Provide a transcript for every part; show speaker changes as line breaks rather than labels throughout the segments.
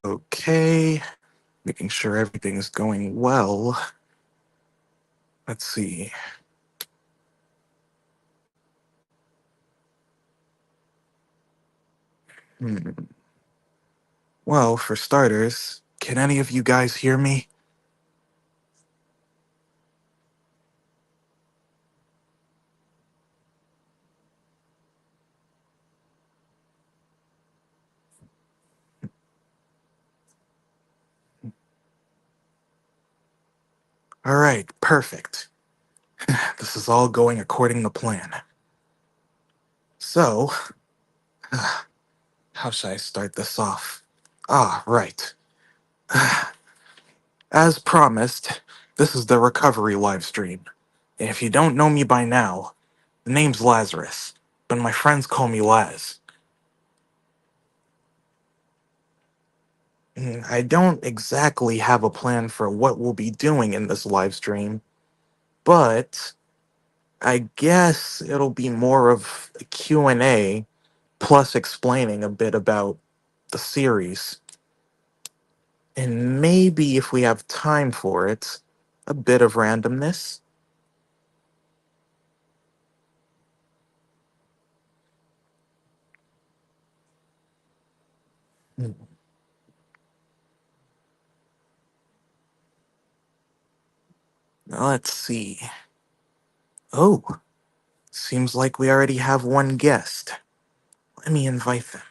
Okay, making sure everything's going well. Let's see. Hmm. Well, for starters, can any of you guys hear me? All right, perfect. This is all going according to plan. So, how should I start this off? Right. As promised, this is the recovery live stream. And if you don't know me by now, the name's Lazarus, but my friends call me Laz. I don't exactly have a plan for what we'll be doing in this live stream, but I guess it'll be more of a Q&A plus explaining a bit about the series. And maybe if we have time for it, a bit of randomness. Hmm, Let's see. Oh, seems like we already have one guest. Let me invite them.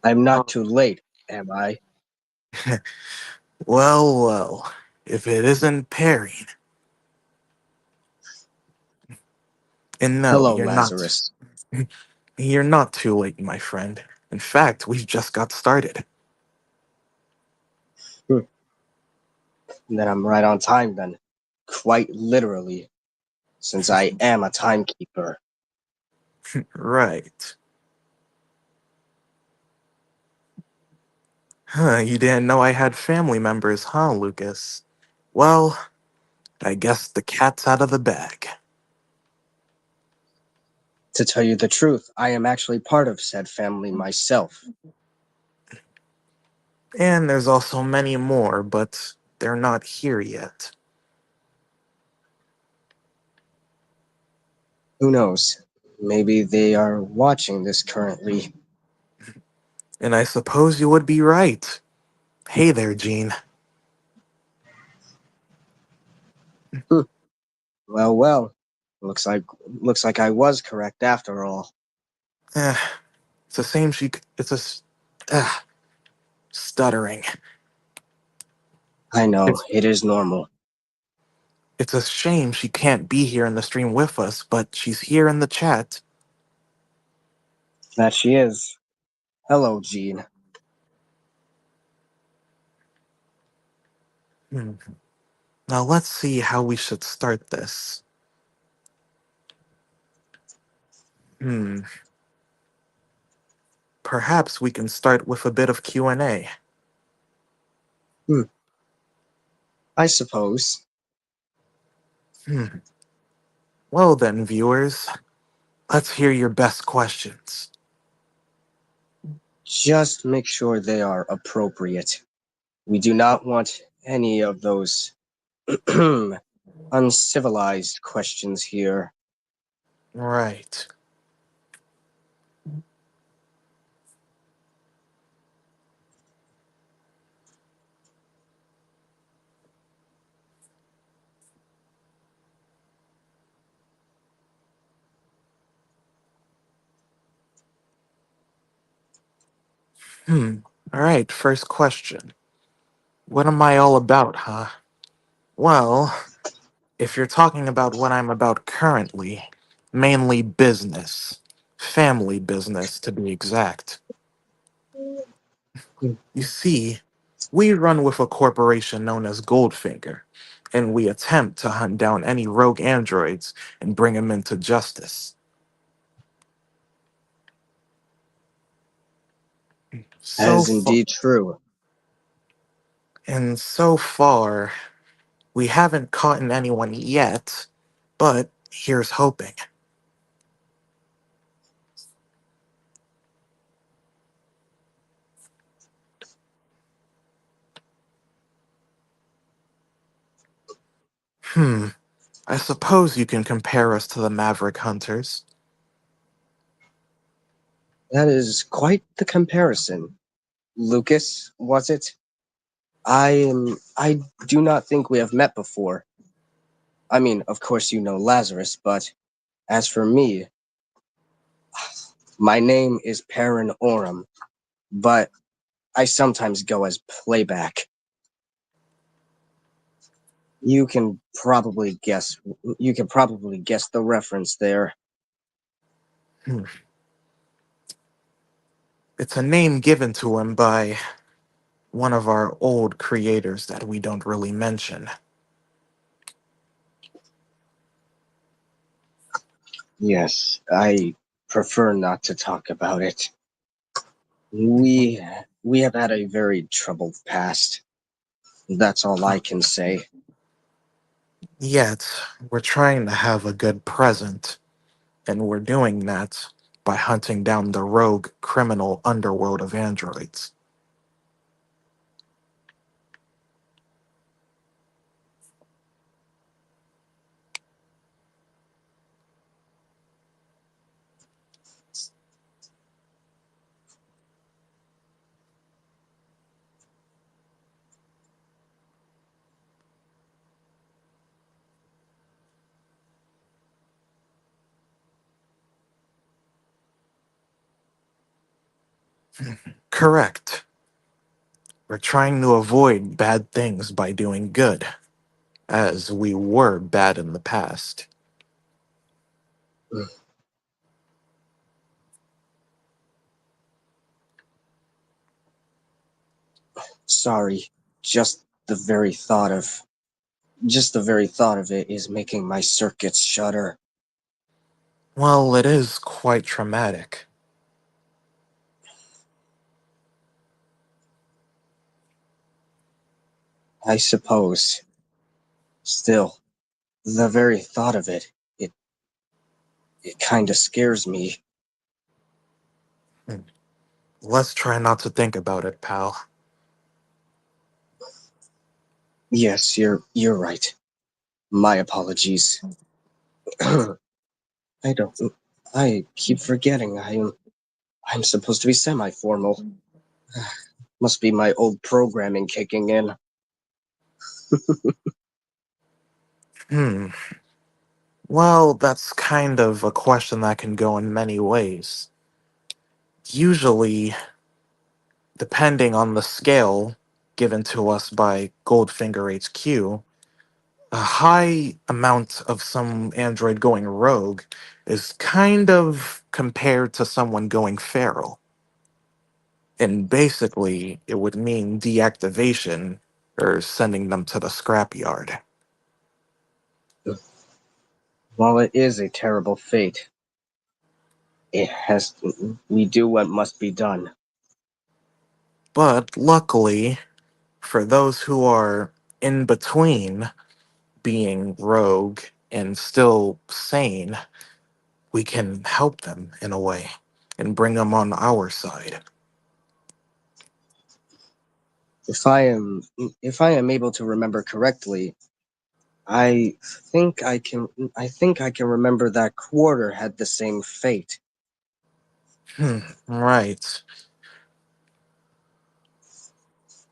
I'm not
Oh.
too late, am I?
Well, if it isn't Perry. And no,
Hello,
you're not.
Lazarus.
You're not too late, my friend. In fact, we've just got started.
Hmm. Then I'm right on time then. Quite literally, since I am a timekeeper.
Right. You didn't know I had family members, huh, Lucas? Well, I guess the cat's out of the bag.
To tell you the truth, I am actually part of said family myself.
And there's also many more, but they're not here yet.
Who knows? Maybe they are watching this currently.
And I suppose you would be right. Hey there, Gene.
Hmm. Well. Looks like I was correct after all.
Eh, it's a shame she. It's a. Stuttering.
I know,
It's
it is normal.
it's a shame she can't be here in the stream with us, but she's here in the chat.
That she is. Hello, Jean.
Hmm. Now let's see how we should start this. Hmm. Perhaps we can start with a bit of Q&A.
Hmm. I suppose.
Hmm. Well then, viewers, let's hear your best questions.
Just make sure they are appropriate. We do not want any of those uncivilized questions here.
Right. All right, first question. What am I all about, huh? Well, if you're talking about what I'm about currently, mainly business. Family business, to be exact. You see, we run with a corporation known as Goldfinger, and we attempt to hunt down any rogue androids and bring them into justice.
That
So
is
far,
indeed true.
and so far, we haven't caught anyone yet, but here's hoping. Hmm, I suppose you can compare us to the Maverick Hunters.
That is quite the comparison. Lucas, was it? I do not think we have met before. I mean, of course you know Lazarus, but as for me, my name is Perrin Oram, but I sometimes go as playback. You can probably guess you can probably guess the reference there.
Hmm. It's a name given to him by one of our old creators that we don't really mention.
Yes, I prefer not to talk about it. We have had a very troubled past. That's all I can say.
Yet, we're trying to have a good present, and we're doing that by hunting down the rogue criminal underworld of androids. Correct. We're trying to avoid bad things by doing good, as we were bad in the past.
Sorry, just the very thought of just the very thought of it is making my circuits shudder.
Well, it is quite traumatic.
I suppose. Still, the very thought of it, it kind of scares me.
Hmm. Let's try not to think about it, pal.
Yes, you're right. My apologies. I don't. I keep forgetting. I'm supposed to be semi-formal. Must be my old programming kicking in.
Hmm. Well, that's kind of a question that can go in many ways. Usually, depending on the scale given to us by Goldfinger HQ, a high amount of some android going rogue is kind of compared to someone going feral. And basically, it would mean deactivation or sending them to the scrapyard.
While it is a terrible fate, it has. We do what must be done.
But luckily, for those who are in between being rogue and still sane, we can help them in a way and bring them on our side.
If I am able to remember correctly, I I think I can remember that quarter had the same fate.
Hmm, right.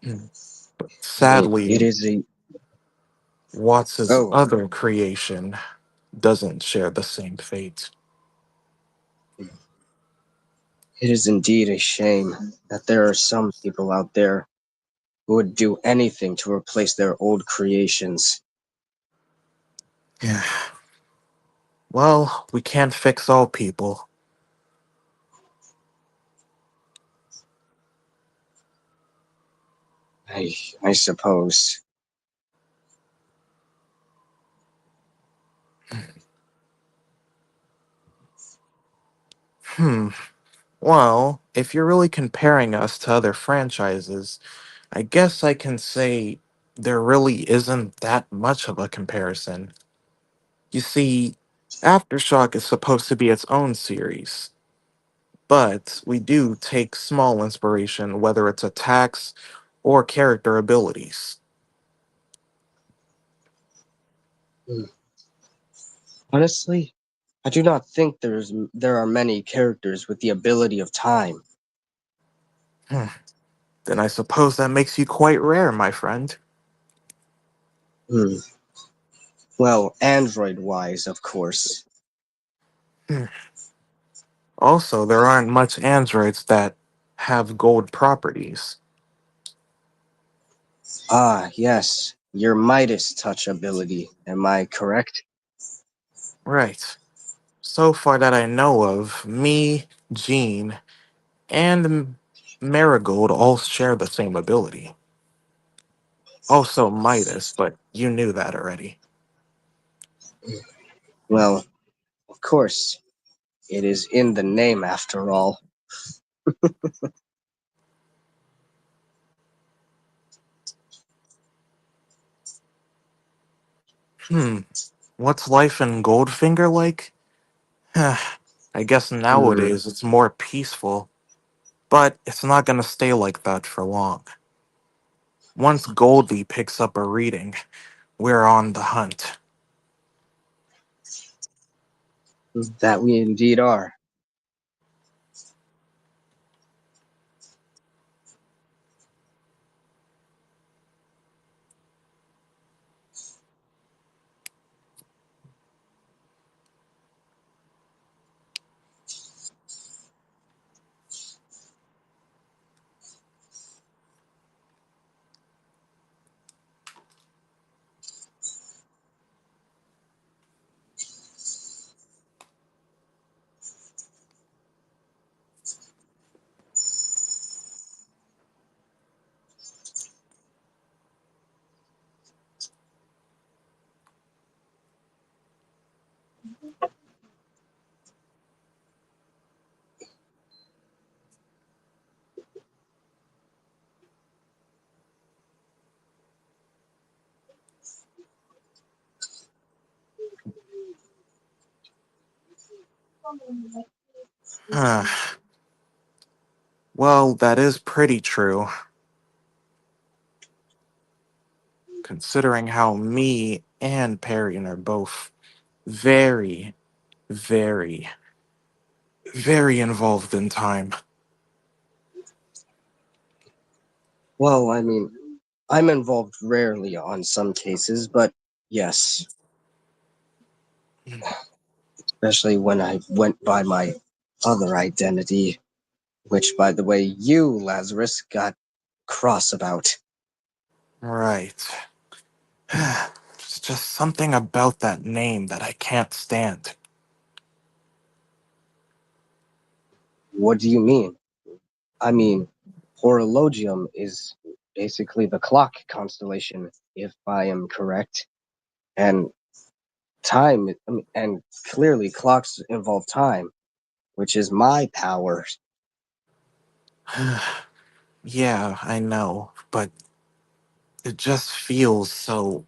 Hmm.
It
Sadly,
is a
Watts's
oh,
other creation doesn't share the same fate.
it is indeed a shame that there are some people out there who would do anything to replace their old creations.
Yeah. Well, we can't fix all people.
I I suppose.
Hmm. Well, if you're really comparing us to other franchises, I guess I can say there really isn't that much of a comparison. You see, Aftershock is supposed to be its own series, but we do take small inspiration, whether it's attacks or character abilities.
Hmm. Honestly, I do not think there are many characters with the ability of time.
Hmm. Then I suppose that makes you quite rare, my friend.
Hmm. Well, android-wise, of course.
Hmm. Also, there aren't much androids that have gold properties.
Ah, yes, your Midas touch ability. Am I correct?
Right. So far that I know of, me, Jean, and Marigold all share the same ability. Also Midas, but you knew that already.
Well, of course, it is in the name after all.
Hmm. What's life in Goldfinger like? I guess
Hmm.
nowadays it's more peaceful, but it's not gonna stay like that for long. Once Goldie picks up a reading, we're on the hunt.
That we indeed are.
Well, that is pretty true, considering how me and Perrin are both very, very, very involved in time.
Well, I mean, I'm involved rarely on some cases, but yes, especially when I went by my other identity, which, by the way, you, Lazarus, got cross about.
Right. It's just something about that name that I can't stand.
What do you mean? I mean, Horologium is basically the clock constellation, if I am correct. And time, and clearly clocks involve time, which is my power.
Yeah, I know, but it just feels so.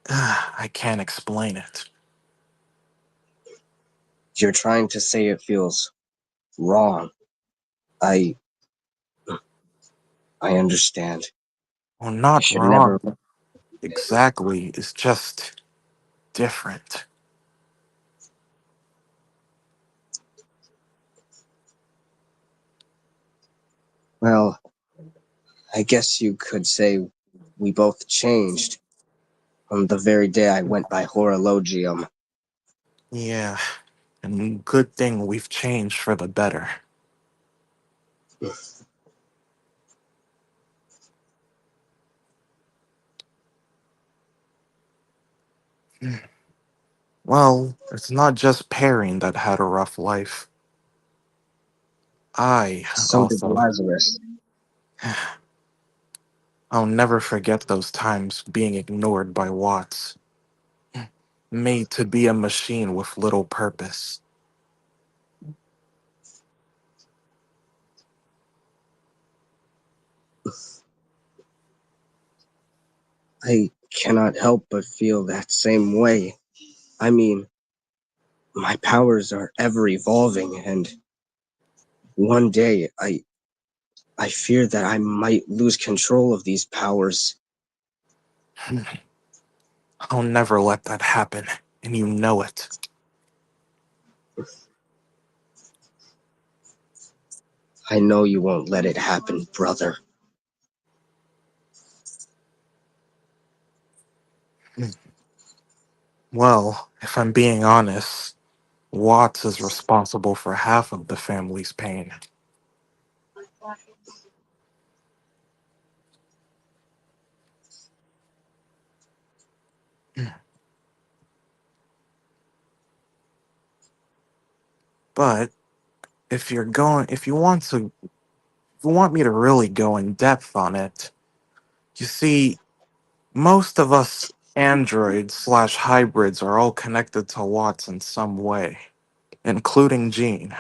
I can't explain it.
You're trying to say it feels wrong. I I understand.
Well,
I
not
should never.
wrong. Exactly. It's just different.
Well, I guess you could say we both changed on the very day I went by Horologium.
Yeah, and good thing we've changed for the better. Well, it's not just Perrin that had a rough life. I
So did
also.
Lazarus.
I'll never forget those times being ignored by Watts, made to be a machine with little purpose.
I cannot help but feel that same way. I mean, my powers are ever evolving, and one day I fear that I might lose control of these powers.
I'll never let that happen, and you know it.
I know you won't let it happen, brother.
Well, if I'm being honest, Watts is responsible for half of the family's pain. But if you want me to really go in depth on it, you see, most of us androids slash hybrids are all connected to Watts in some way, including Gene.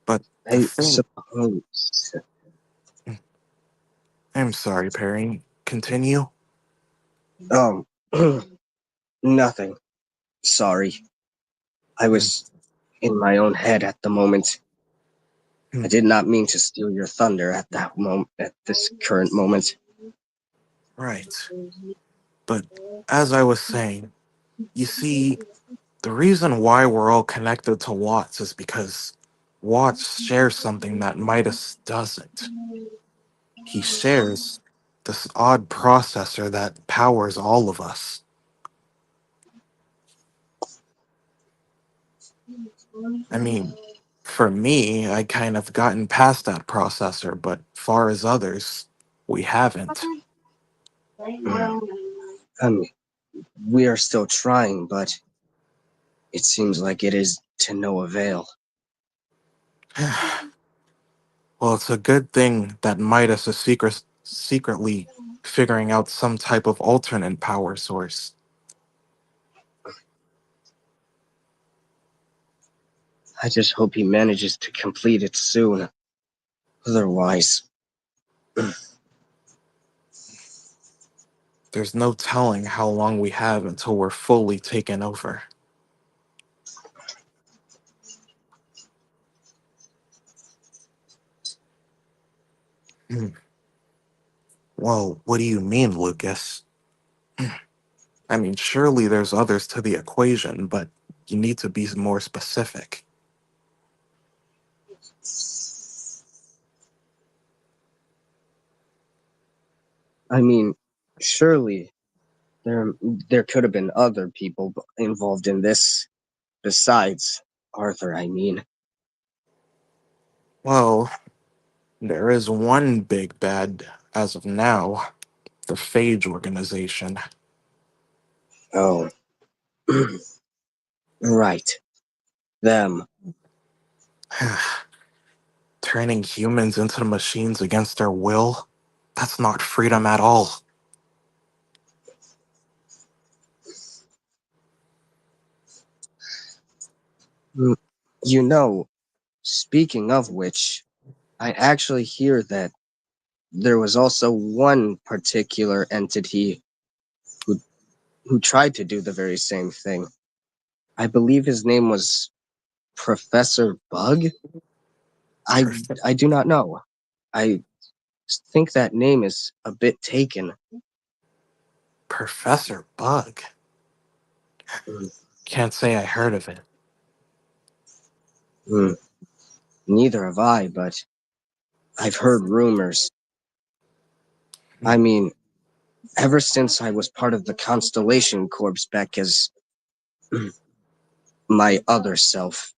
But the
I
thing,
suppose.
I'm sorry, Perry. Continue.
Um, nothing. Sorry. I
Hmm,
was in my own head at the moment. I
hmm,
did not mean to steal your thunder at that moment, at this current moment.
right. But as I was saying, you see, the reason why we're all connected to Watts is because Watts shares something that Midas doesn't. He shares this odd processor that powers all of us. I mean, for me, I kind of gotten past that processor, but far as others, we haven't.
Um, we are still trying, but it seems like it is to no avail.
Well, it's a good thing that Midas is secretly figuring out some type of alternate power source.
I just hope he manages to complete it soon. Otherwise,
There's no telling how long we have until we're fully taken over. Hmm. Well, what do you mean, Lucas? I mean, surely there's others to the equation, but you need to be more specific.
I mean, surely there there could have been other people involved in this besides Arthur. I mean,
Well, there is one big bad as of now, the Phage organization.
oh, right, them.
Turning humans into machines against their will? That's not freedom at all.
Mm, You know, speaking of which, I actually hear that there was also one particular entity who who tried to do the very same thing. I believe his name was Professor Bug. I
Prof-
I do not know. I think that name is a bit taken.
Professor Bug?
Mm,
Can't say I heard of it.
mm, Neither have I, but I've heard rumors.
Hmm.
I mean, ever since I was part of the Constellation Corps back as my other self,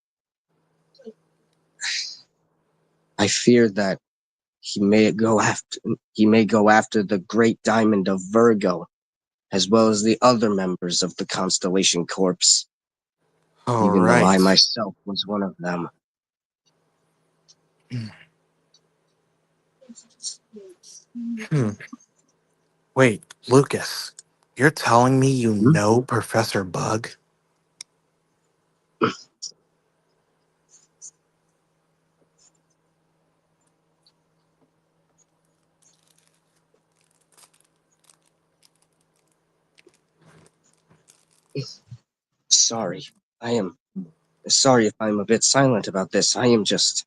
I fear that he may go after the Great Diamond of Virgo, as well as the other members of the Constellation Corps,
All
even though I
right.
myself was one of them.
Hmm. Wait, Lucas, you're telling me you
Hmm?
know Professor Bug?
Sorry. I am sorry if I'm a bit silent about this. I am just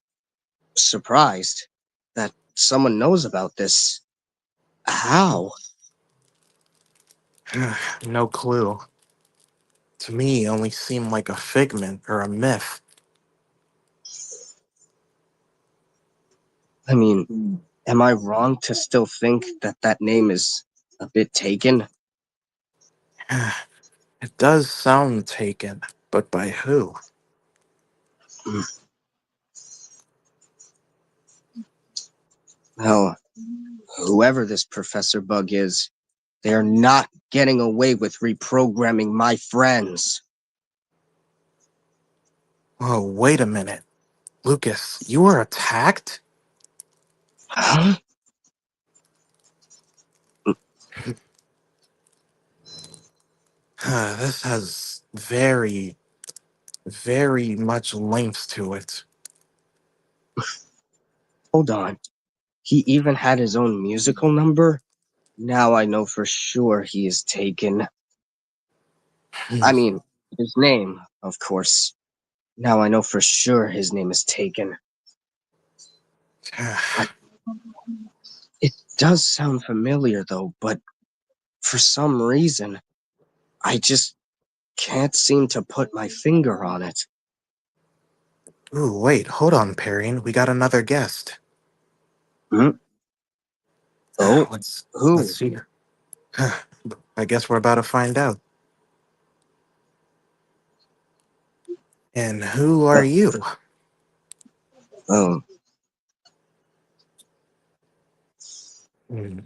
surprised that someone knows about this. How?
No clue. To me, it only seemed like a figment or a myth.
I mean, am I wrong to still think that that name is a bit taken?
It does sound taken, but by who?
Well, whoever this Professor Bug is, they're not getting away with reprogramming my friends.
Oh, wait a minute. Lucas, you were attacked?
Huh?
This has very, very much length to it.
Hold on. He even had his own musical number? Now I know for sure he is taken. I mean, his name, of course. Now I know for sure his name is taken. I, it does sound familiar though, but for some reason, I just can't seem to put my finger on it.
Ooh, wait, hold on, Perrine. We got another guest.
Hmm? Oh,
Let's
who?
see. I guess we're about to find out. And who are you?
Oh,
Hmm,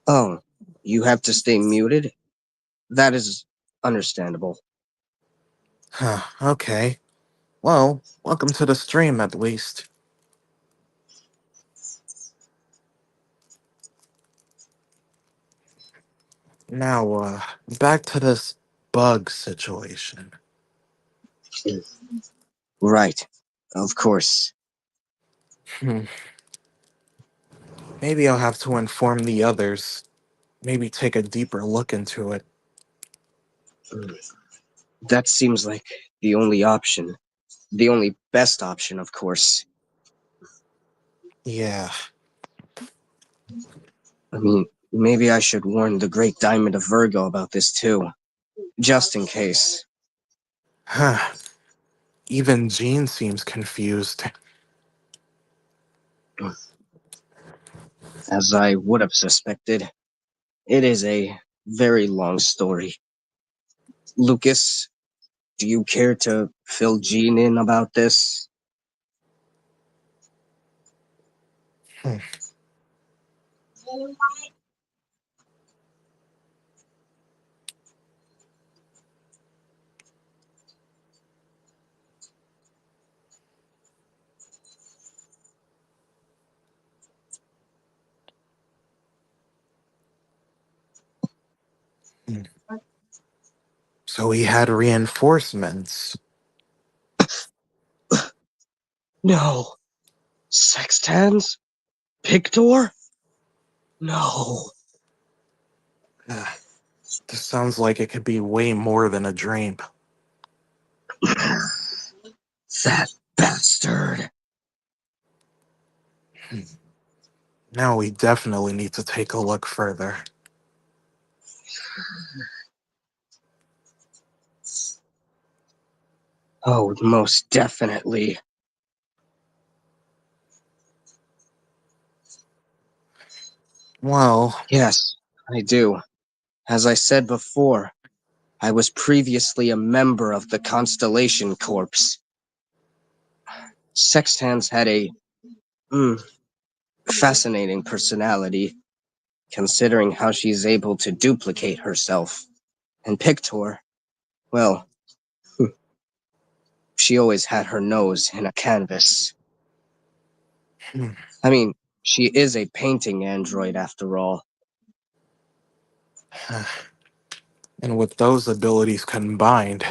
oh, you have to stay muted? That is understandable.
Huh, okay. Well, welcome to the stream at least. Now, back to this bug situation.
Right, of course.
Hmm, maybe I'll have to inform the others. Maybe take a deeper look into it.
That seems like the only option. The only best option, of course.
Yeah.
I mean, maybe I should warn the Great Diamond of Virgo about this too, just in case.
Huh. Even Jean seems confused.
As I would have suspected, it is a very long story. Lucas, do you care to fill Jean in about this?
Hmm. So he had reinforcements.
No. Sextans? Pictor? No.
Ugh, this sounds like it could be way more than a dream.
That bastard.
Now we definitely need to take a look further.
Oh, most definitely.
Well,
Yes, I do. As I said before, I was previously a member of the Constellation Corps. Sextans had a mm, fascinating personality, considering how she's able to duplicate herself. And Pictor, well, she always had her nose in a canvas.
hmm,
I mean, she is a painting android after all.
and with those abilities combined,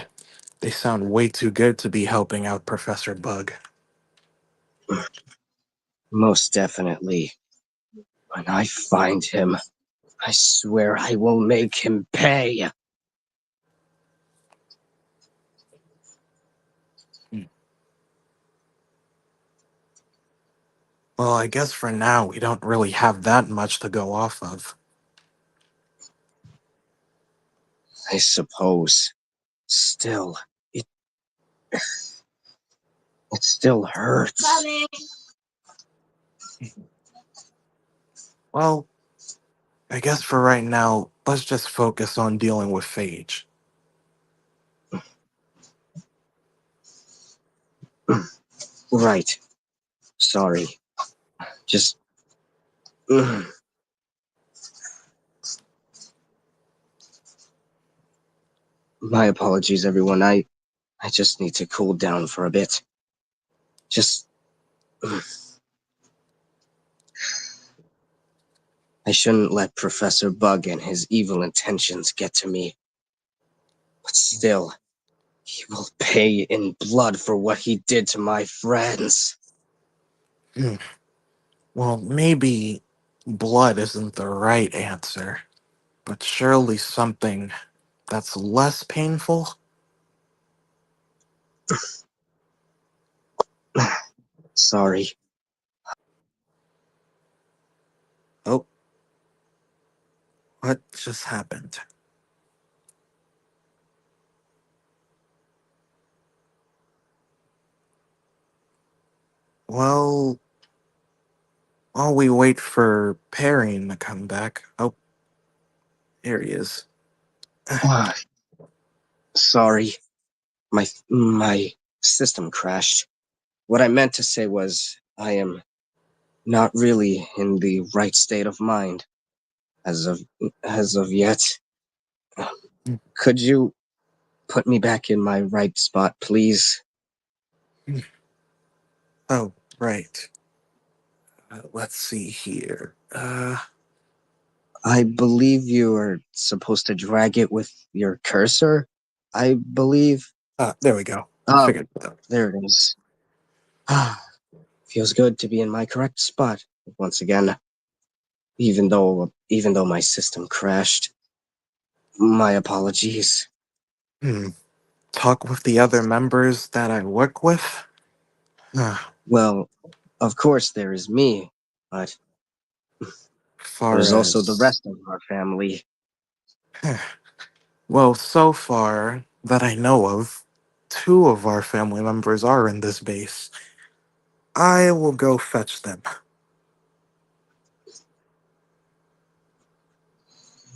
they sound way too good to be helping out Professor Bug.
Most definitely. When I find him, I swear I will make him pay.
Well, I guess for now we don't really have that much to go off of.
I suppose. Still, it it still hurts. Mommy.
Well, I guess for right now, let's just focus on dealing with Phage.
Right. Sorry. Just my apologies, everyone. I just need to cool down for a bit. Just I shouldn't let Professor Bug and his evil intentions get to me. But still, he will pay in blood for what he did to my friends.
Hmm. Well, maybe blood isn't the right answer, but surely something that's less painful?
Sorry.
Oh, what just happened? Well, while we wait for Perrine to come back. Oh, here he is.
Sorry. My system crashed. What I meant to say was I am not really in the right state of mind as of as of yet. Could you put me back in my right spot, please?
Oh, right. Let's see here.
I believe you are supposed to drag it with your cursor. I believe.
There we go. I
Oh,
figured it out.
there it is. Ah, feels good to be in my correct spot once again. Even though my system crashed. My apologies.
Hmm. Talk with the other members that I work with?
Well, of course there is me, but
Far
there's also the
as.
rest of our family.
Well, so far that I know of, two of our family members are in this base. I will go fetch them.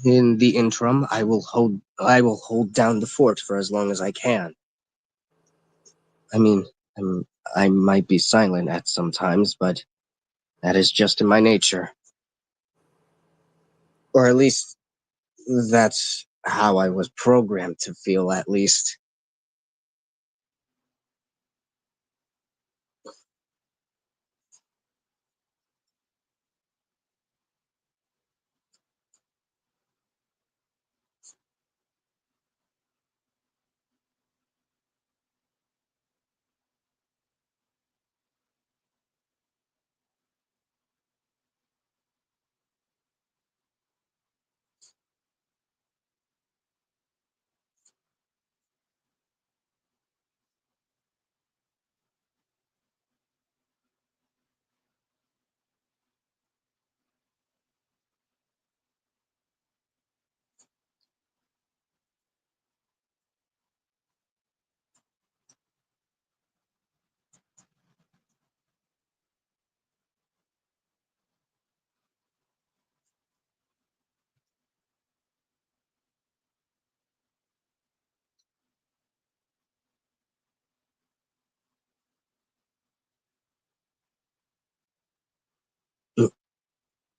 In the interim, I will hold down the fort for as long as I can. I mean, I might be silent at some times, but that is just in my nature. Or at least that's how I was programmed to feel, at least.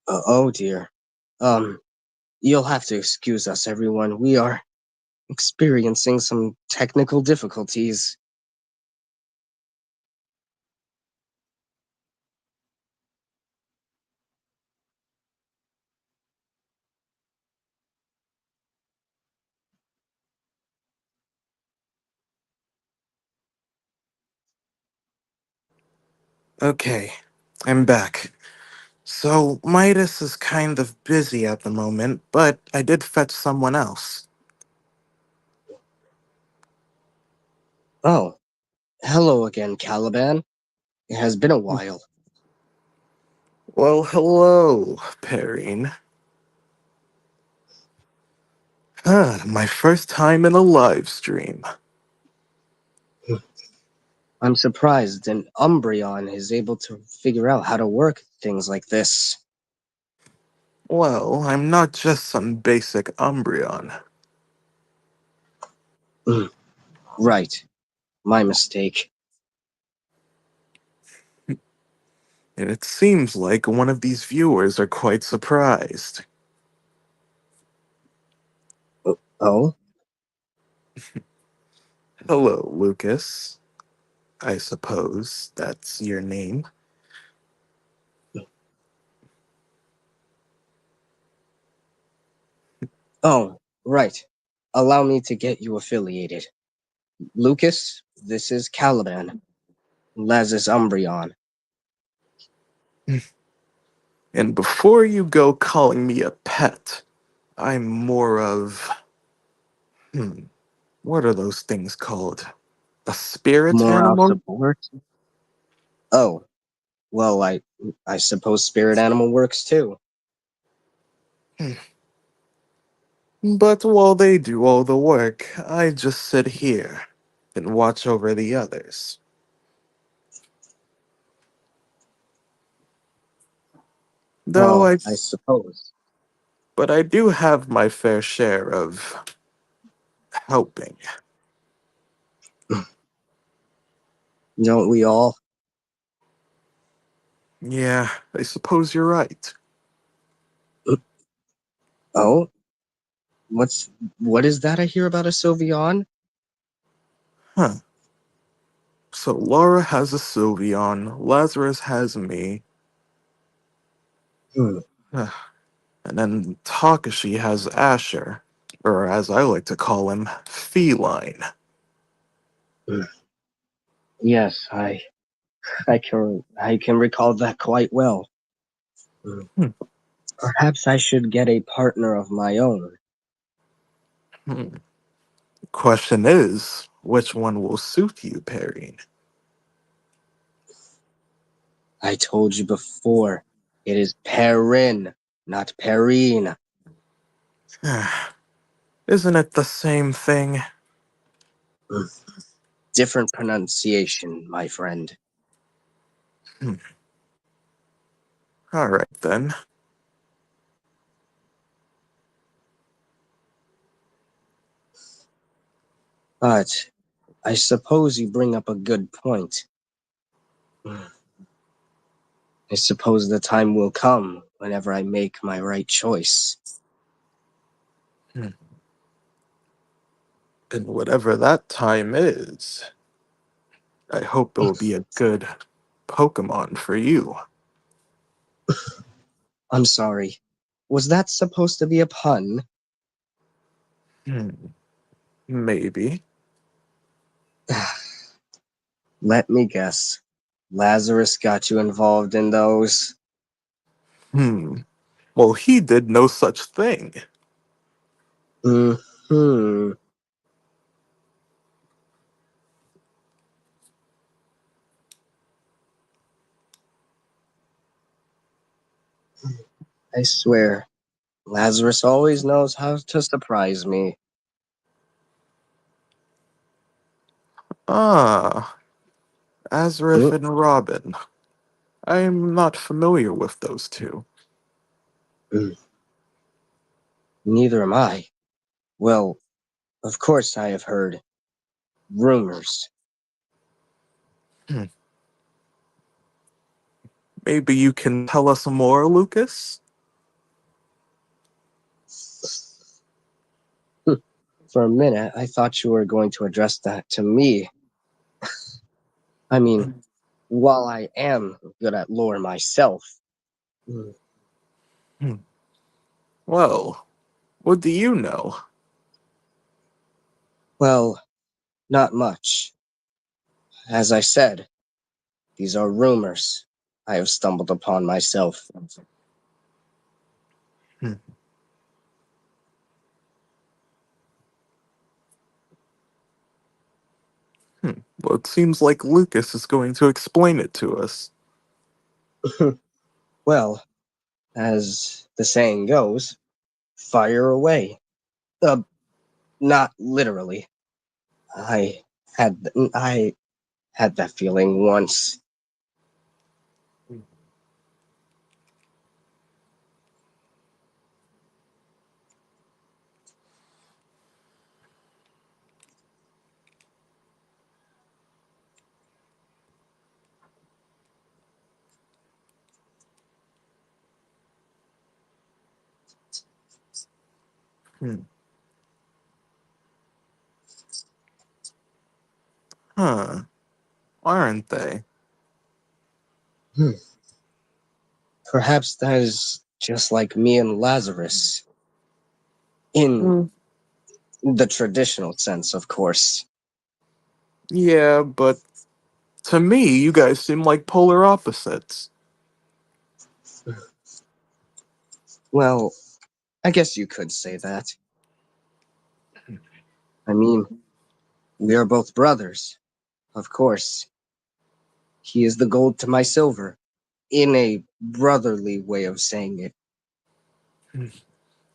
Oh dear. Um, you'll have to excuse us, everyone. We are experiencing some technical difficulties.
Okay, I'm back. So, Midas is kind of busy at the moment, but I did fetch someone else.
Oh, hello again, Caliban. It has been a while.
Well, hello, Perrine. My first time in a live stream.
I'm surprised an Umbreon is able to figure out how to work things like this.
Well, I'm not just some basic Umbreon.
Mm, right, my mistake.
And it seems like one of these viewers are quite surprised.
Oh?
Hello, Lucas. I suppose that's your name.
Oh, right. Allow me to get you affiliated. Lucas, this is Caliban. Lazarus Umbreon.
And before you go calling me a pet, I'm more of. Hmm, what are those things called? A spirit
Morale
animal?
support? Oh, well, I suppose spirit animal works too.
Hmm. But while they do all the work, I just sit here and watch over the others. Though
Well,
I.
I suppose.
But I do have my fair share of helping.
Don't we all?
Yeah, I suppose you're right.
Oh, what's what is that I hear about a Sylveon?
Huh. So Laura has a Sylveon, Lazarus has me,
Hmm.
and then Takashi has Asher, or as I like to call him, Feline.
Hmm. Yes, I can recall that quite well. Hmm.
Hmm.
Perhaps I should get a partner of my own.
Hmm. Question is, which one will suit you, Perrine?
I told you before, it is Perrin, not Perrine.
Isn't it the same thing?
Hmm. Different pronunciation, my friend.
Hmm. All right then.
But I suppose you bring up a good point. Hmm. I suppose the time will come whenever I make my right choice.
Hmm. And whatever that time is, I hope it will be a good Pokemon for you.
I'm sorry. Was that supposed to be a pun?
Hmm. Maybe.
Let me guess. Lazarus got you involved in those?
Hmm. Well, he did no such thing.
Hmm. I swear, Lazarus always knows how to surprise me.
Ah, Azareth
Hmm,
and Robin. I'm not familiar with those two.
hmm. Neither am I. Well, of course I have heard rumors.
Hmm. Maybe you can tell us more, Lucas?
For a minute, I thought you were going to address that to me. I mean, while I am good at lore myself, hmm,
Hmm. Well, what do you know?
well, not much. As I said, these are rumors I have stumbled upon myself.
Hmm. Hmm. Well, it seems like Lucas is going to explain it to us.
Well, as the saying goes, fire away. Uh, Not literally. I I had that feeling once.
Hmm. Huh. Aren't they?
Hmm. Perhaps that is just like me and Lazarus, in
Hmm.
the traditional sense, of course.
Yeah, but to me, you guys seem like polar opposites.
Well, I guess you could say that. I mean, we are both brothers, of course. He is the gold to my silver, in a brotherly way of saying it.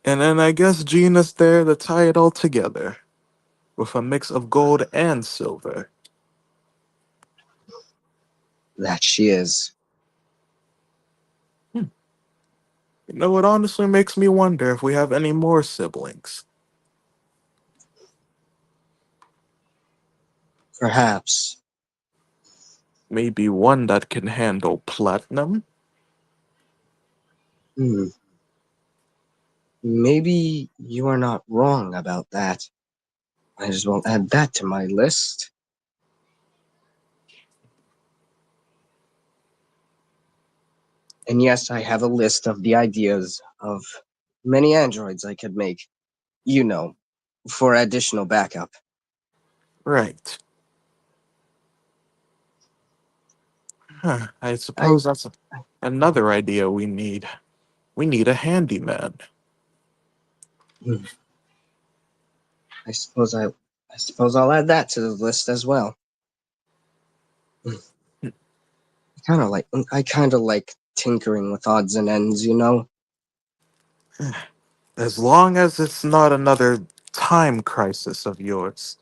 And then I guess Gina's there to tie it all together, with a mix of gold and silver.
That she is.
Hmm. You know, it honestly makes me wonder if we have any more siblings.
Perhaps.
Maybe one that can handle platinum?
Hmm. Maybe you are not wrong about that. Might as well add that to my list. And yes, I have a list of the ideas of many androids I could make, you know, for additional backup.
Right. Huh. I
I,
suppose that's another idea we need. We need a handyman.
hmm, I suppose I suppose I'll add that to the list as well. Hmm, I kind of like tinkering with odds and ends, you know.
As long as it's not another time crisis of yours.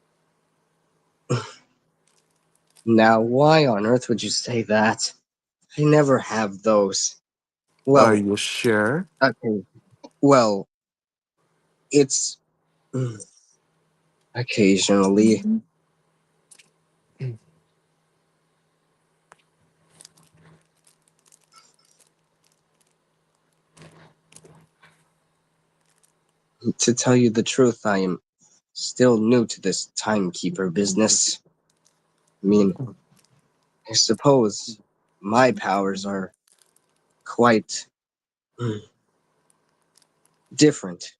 Now, why on earth would you say that? I never have those.
Are
Well,
you sure?
okay. Well, it's occasionally. To tell you the truth, I am still new to this timekeeper business. I mean, I suppose my powers are quite different,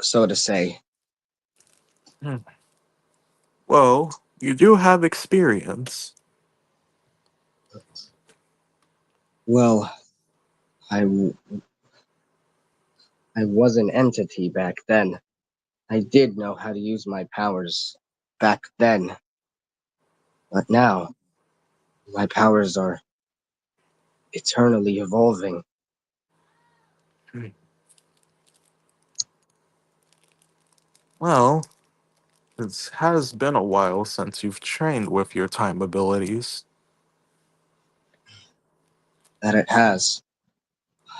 so to say.
Hmm. Well, you do have experience.
Well, I I was an entity back then. I did know how to use my powers back then, but now my powers are eternally evolving.
Hmm. Well, it has been a while since you've trained with your time abilities.
That it has.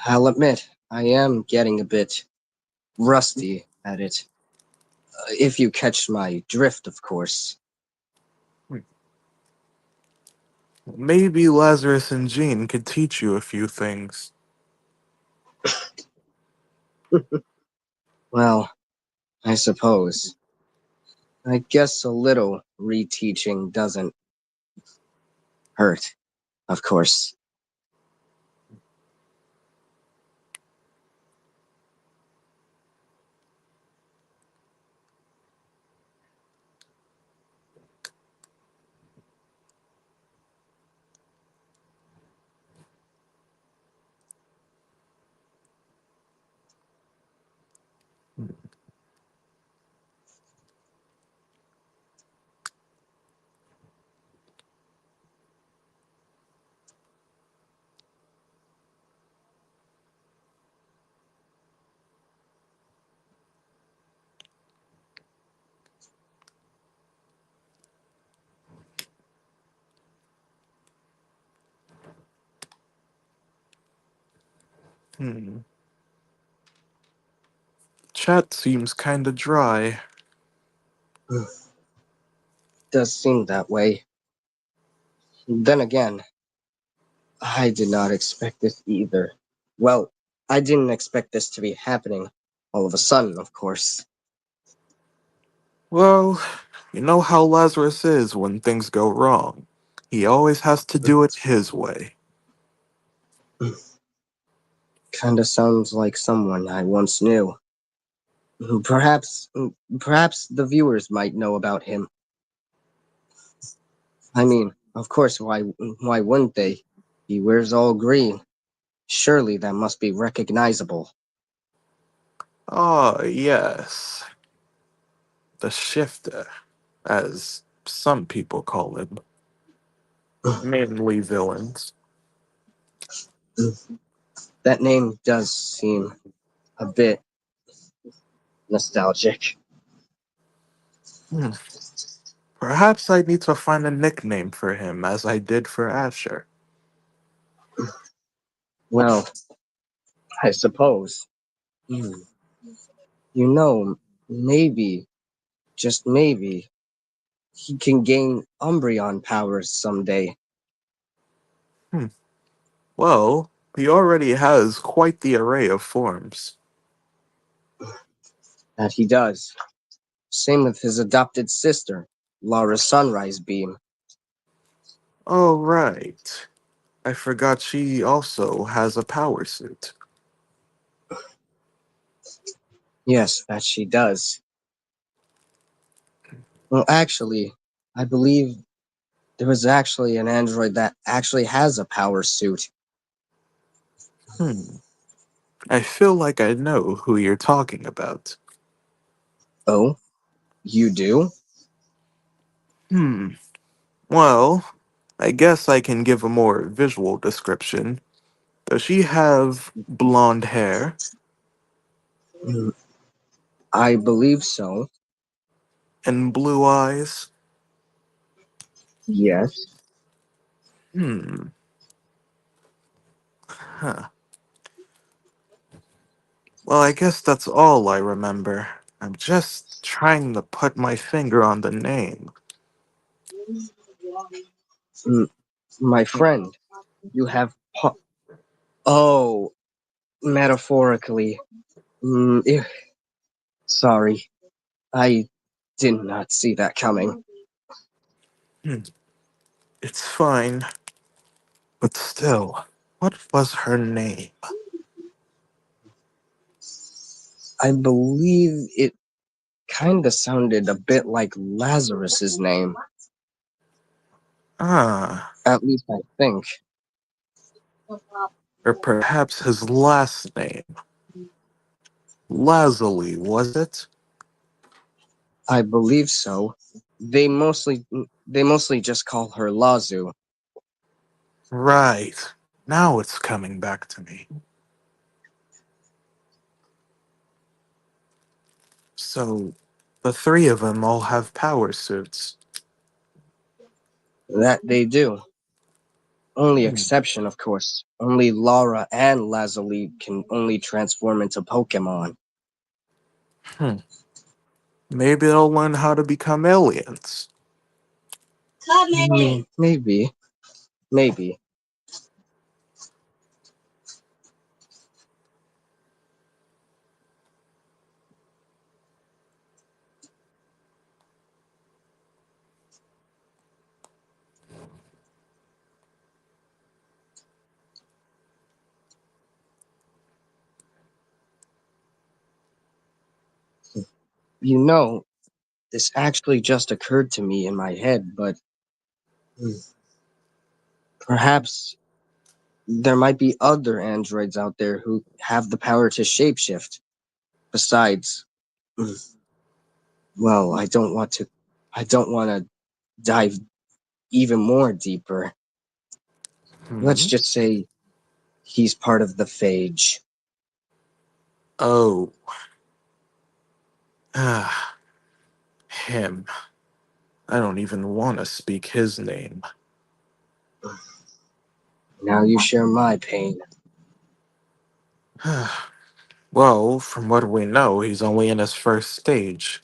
I'll admit, I am getting a bit rusty at it. If you catch my drift, of course.
Hmm. Maybe Lazarus and Jean could teach you a few things.
Well, I suppose. I guess a little reteaching doesn't hurt, of course.
Hmm. Chat seems kinda dry.
Does seem that way. Then again, I did not expect this either. Well, I didn't expect this to be happening all of a sudden, of course.
Well, you know how Lazarus is when things go wrong. He always has to do it his way.
Kinda sounds like someone I once knew. Perhaps, perhaps the viewers might know about him. I mean, of course, why wouldn't they? He wears all green. Surely that must be recognizable.
Ah, yes. The shifter, as some people call him. Mainly villains.
That name does seem a bit nostalgic.
Hmm. Perhaps I need to find a nickname for him as I did for Asher.
Well, I suppose. Hmm. You know, maybe, just maybe, he can gain Umbreon powers someday.
Hmm. Well, he already has quite the array of forms.
That he does. Same with his adopted sister, Laura Sunrise Beam.
Oh, right. I forgot she also has a power suit.
Yes, that she does. Well, actually, I believe there was actually an android that actually has a power suit.
Hmm. I feel like I know who you're talking about.
Oh, you do?
Hmm. Well, I guess I can give a more visual description. Does she have blonde hair
Mm, I believe so.
and blue eyes?
Yes.
Hmm. Huh. Well, I guess that's all I remember. I'm just trying to put my finger on the name.
Mm, my friend, you have. Oh, metaphorically. Sorry, I did not see that coming.
Hmm. It's fine, but still, what was her name?
I believe it kind of sounded a bit like Lazarus's name.
Ah,
At least I think.
or perhaps his last name. Lazuli, was it?
I believe so. They mostly just call her Lazu.
Right. Now it's coming back to me. So, the three of them all have power suits.
That they do. Only
Hmm.
exception, of course. Only Laura and Lazuli can only transform into Pokemon.
Hmm. Maybe they'll learn how to become aliens.
Maybe, maybe. You know, this actually just occurred to me in my head, but hmm, perhaps there might be other androids out there who have the power to shapeshift. Besides, hmm, well, I don't want to dive even more deeper. Let's
Hmm.
just say he's part of the phage.
Oh, ah, him. I don't even want to speak his name.
Now you share my pain.
Well, from what we know, he's only in his first stage.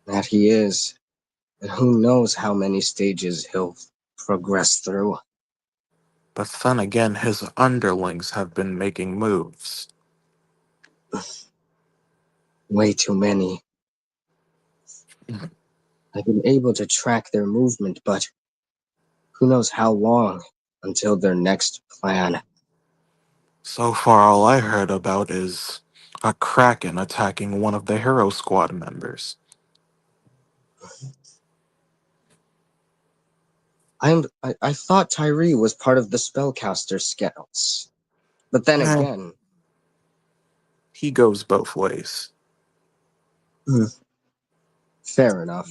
That he is. And who knows how many stages he'll progress through.
But then again, his underlings have been making moves.
Way too many. I've been able to track their movement, but who knows how long until their next plan.
So far, all I heard about is a kraken attacking one of the Hero Squad members.
I thought Tyree was part of the spellcaster scouts. But then
Eh,
again,
he goes both ways.
hmm, fair enough.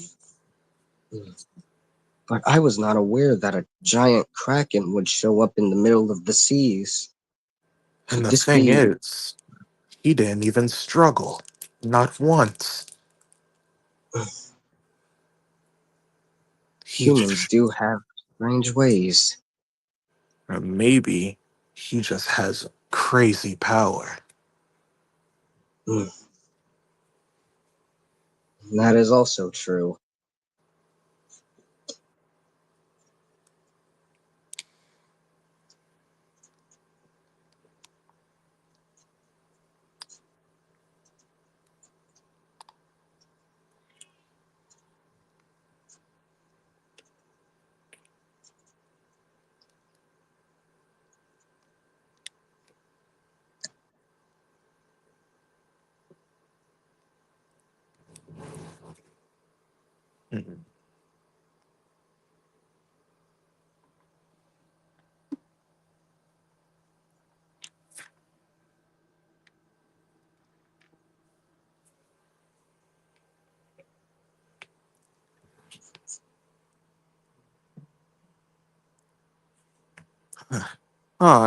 But I was not aware that a giant kraken would show up in the middle of the seas.
And
Could
the
this
thing
be
is, he didn't even struggle. Not once. He
humans
just,
do have strange ways?
or maybe he just has crazy power.
Hmm, that is also true.
Mhm.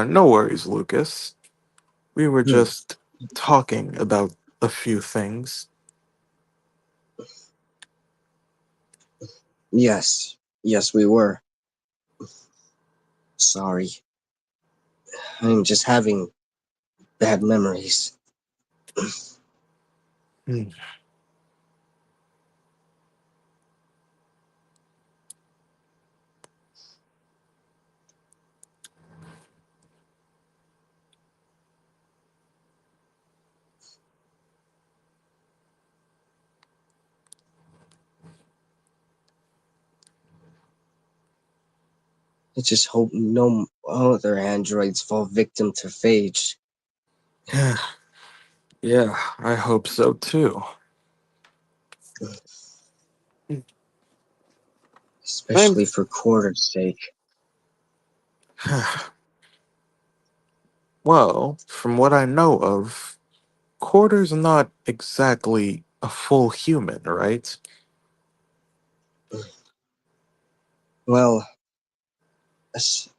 No worries, Lucas. We were
Hmm,
just talking about a few things.
yes, yes, we were. Sorry. I'm just having bad memories.
Hmm.
I just hope no other androids fall victim to Phage,
Yeah, I hope so too. I'm
especially for Quarter's sake.
well, from what I know of, Quarter's not exactly a full human, right?
Well,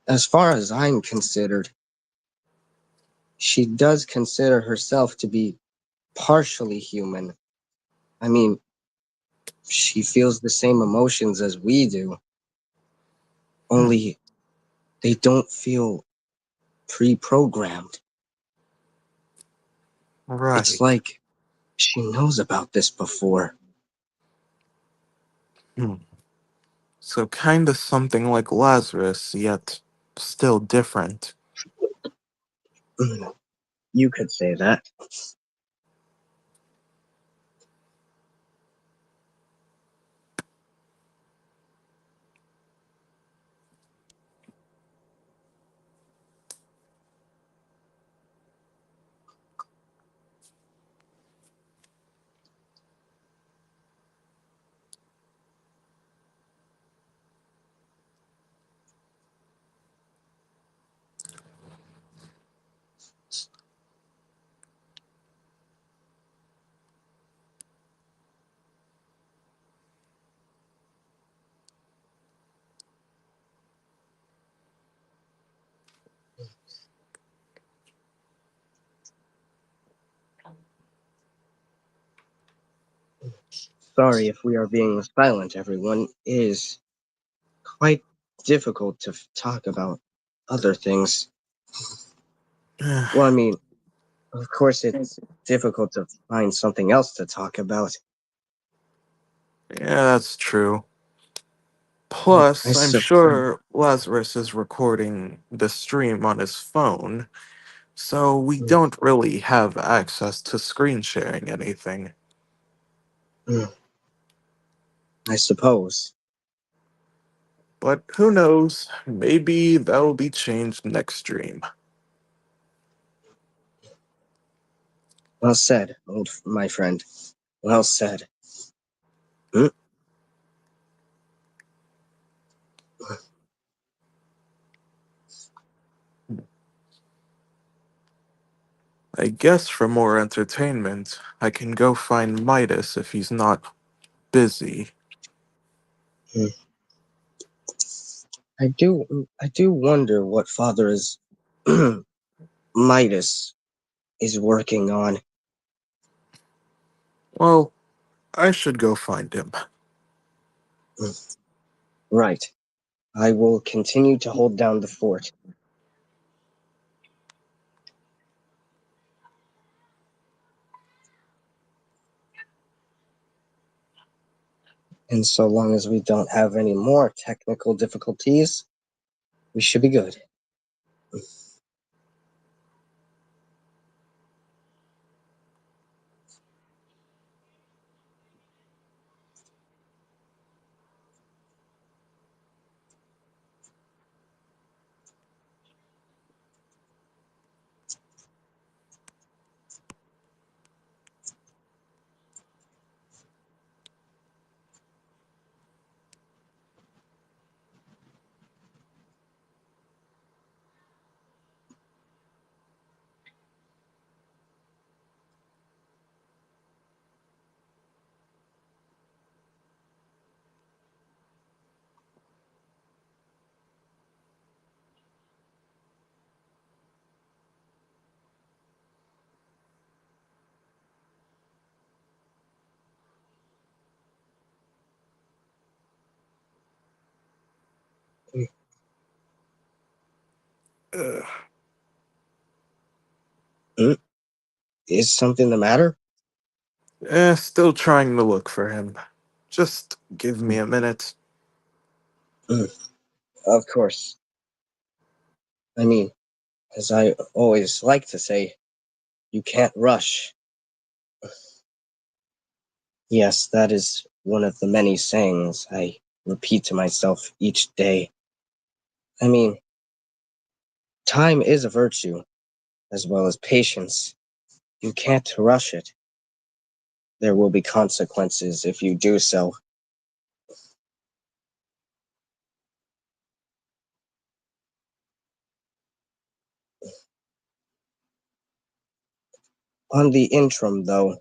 as far as I'm considered, she does consider herself to be partially human. I mean, she feels the same emotions as we do,
Hmm,
only they don't feel pre-programmed. It's
right.
like she knows about this before.
Hmm. So kinda something like Lazarus, yet still different.
You could say that. Sorry if we are being silent, everyone. It is quite difficult to talk about other things.
Yeah,
Well, I mean, of course, it's difficult to find something else to talk about.
that's true.
I
Plus, I'm
suppose.
sure Lazarus is recording the stream on his phone, so we don't really have access to screen sharing anything.
I suppose.
But who knows? Maybe that'll be changed next stream.
Well said, my friend. Well said. Mm,
I guess for more entertainment, I can go find Midas if he's not busy.
mm. I do wonder what Father is Midas is working on.
Well, I should go find him.
Mm, right. I will continue to hold down the fort. And so long as we don't have any more technical difficulties, we should be good.
Ugh.
Mm, is something the matter?
Still trying to look for him. Just give me a minute.
Mm, of course. I mean, as I always like to say, you can't rush. Yes, that is one of the many sayings I repeat to myself each day. I mean, time is a virtue, as well as patience. You can't rush it. There will be consequences if you do so. On the interim, though,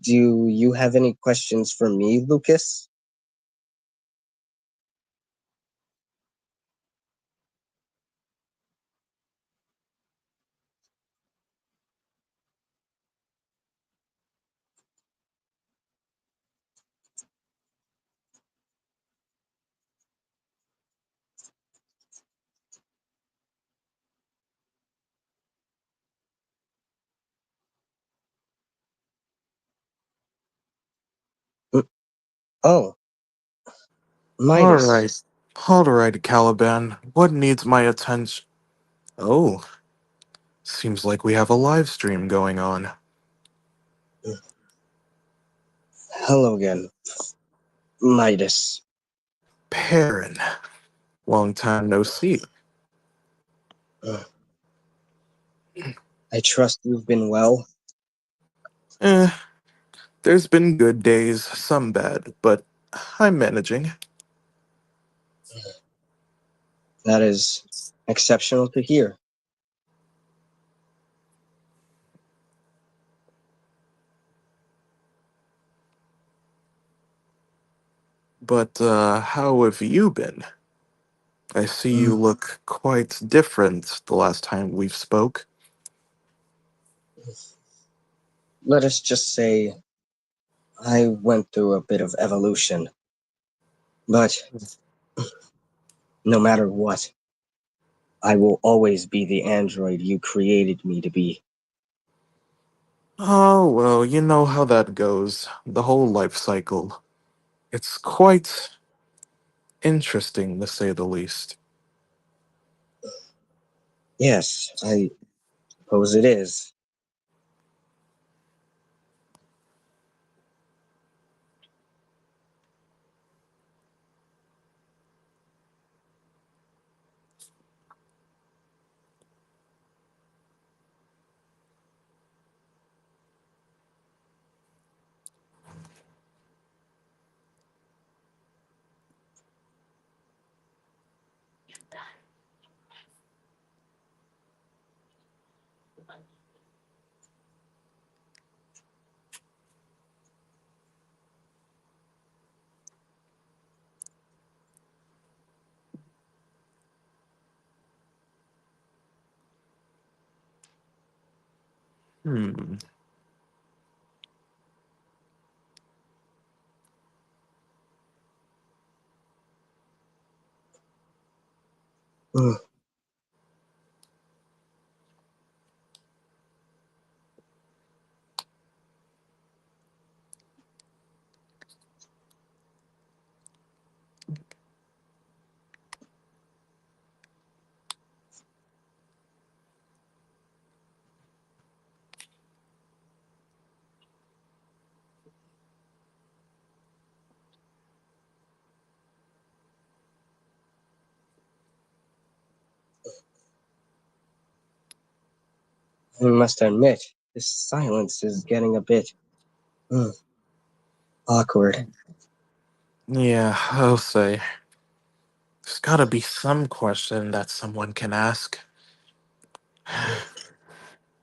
do you have any questions for me, Lucas? Mm, oh, Midas.
Alright. Alright, Caliban. What needs my attention? Oh, seems like we have a live stream going on.
Mm, hello again, Midas.
Perrin. Long time no see.
Mm, I trust you've been well.
Eh, there's been good days, some bad, but I'm managing.
That is exceptional to hear.
But, how have you been? I see you
Mm,
look quite different the last time we've spoke.
let us just say I went through a bit of evolution, but No matter what, I will always be the android you created me to be.
Oh, well, you know how that goes. The whole life cycle. It's quite interesting, to say the least.
Yes, I suppose it is.
Hmm.
Mm, I must admit, this silence is getting a bit mm, awkward.
Yeah, I'll say. There's gotta be some question that someone can ask.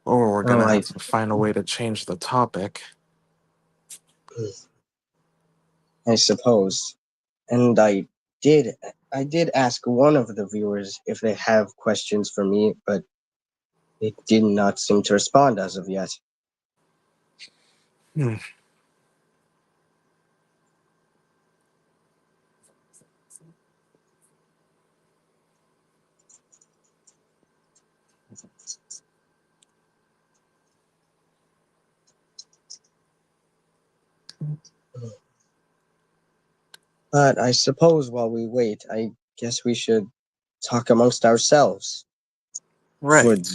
Or we're
Oh,
gonna have to find a way to change the topic.
I suppose. And did, I did ask one of the viewers if they have questions for me, but they did not seem to respond as of yet.
Hmm.
But I suppose while we wait, I guess we should talk amongst ourselves for
Right.